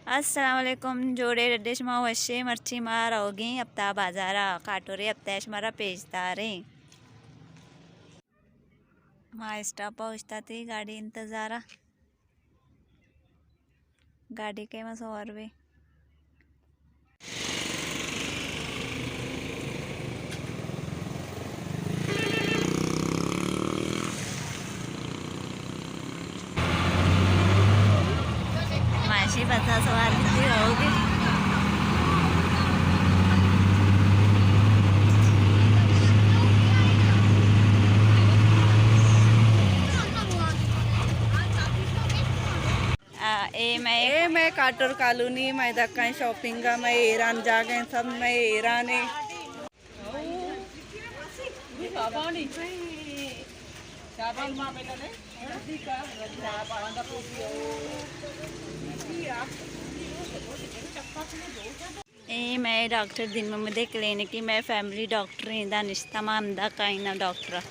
अस्सलाम वालेकुम जोड़े डिश मा वशे मर्ची मार होगी हफ्ता बाजारा काटोरे हफ्ताश मारा पेजदारे मा स्टॉप पहुँचता थी गाड़ी इंतज़ारा गाड़ी के मस और भी माशी बता सवार होगी मैं काटोर कॉलोनी मैं दक्का शॉपिंग मैं ईरान जा गए सब मैं ईरान मैं डॉक्टर दिन में मुझे क्लिनिक की मैं फैमिली डॉक्टर इंदा निश्ता मामदा काइना डॉक्टर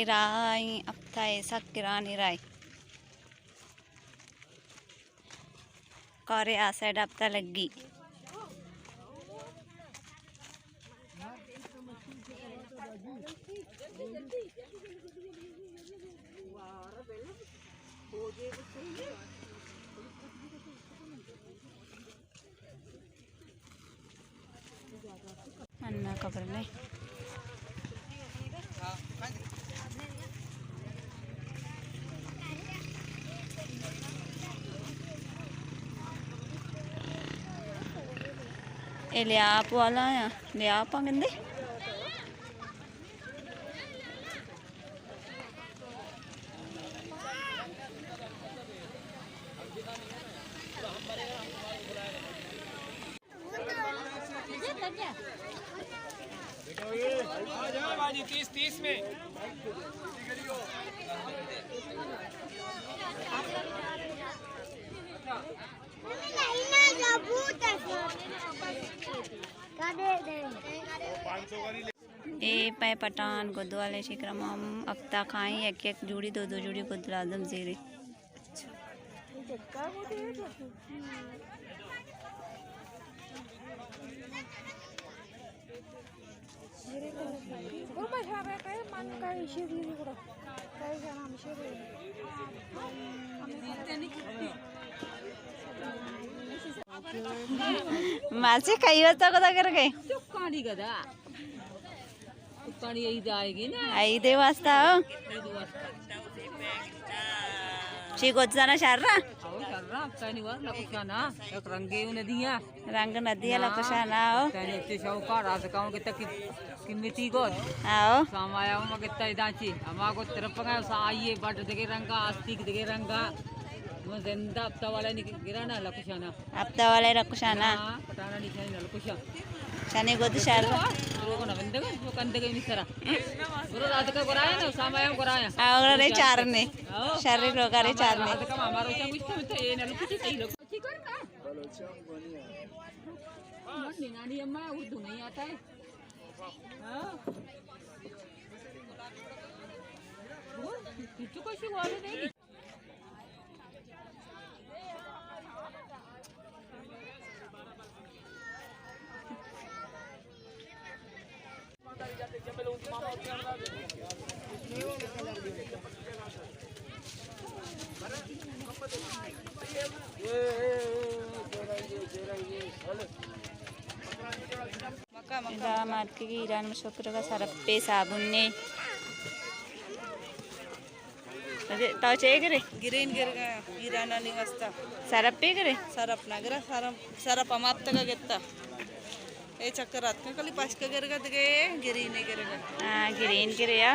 राई अब था ऐसा किरानी राय करे आ साइड अब तक लगी अन्ना खबर नहीं ले आप वाला है ले आप आंगंदे बाजी 30 में ए पै पठान गुद्वाले शिक्रम हम अफ्ता खाई एक एक जोड़ी दो दो जोड़ी गुद्दल आजम जीरे मासे कई वाजता कदा कर गए चुक्कानी कदा चुक्कानी यही आएगी ना 5 वाजता शार्रा रंगे नदियाँ रंग नदिया लकुशाना हो किम्मिती को आओ सामाया कितना इदाची हमारे तरफ आइए बट देखे रंगा आस्तिक देखे रंगा ज़िंदा हफ्ता वाला नहीं गिरा ना लकुशाना हफ्ता वाला लकुशाना पटाना निशानी ना लकुशा शनि गोद शार्रा रोको ना बंदे को कंदे के मिसरा गुरु रात का कराया ना सामाया कराया आवरा रे चार ने शरीर लोगा रे चार ने का हमारा उचा कुछ तो ये ना लकुची सही लोग ठीक कर का निनानी अम्मा उर्दू नहीं आता है हां वो किच्चू को शी वाले नहीं मार्के की ईरान में शुक्र का सरप्पे साबुन ने तो चाहिए करे गिरेन गिर गया ईरान नहीं वस्ता सरप्पे करे सरप ना गिरा सरप अमाप तक गिरता ये चक्कर आते हैं कल पास का गिर गए गिरी नहीं गिर गए हाँ गिरेन गिरे या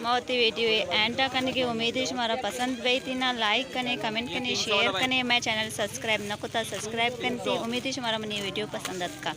मौती वीडियो एंड करने की उम्मीद है हमारा पसंद गई थी ना लाइक करें कमेंट करें शेयर करें मैं चैनल सब्सक्राइब न को सब्सक्राइब करती उम्मीद है हमारा मनी वीडियो पसंद का।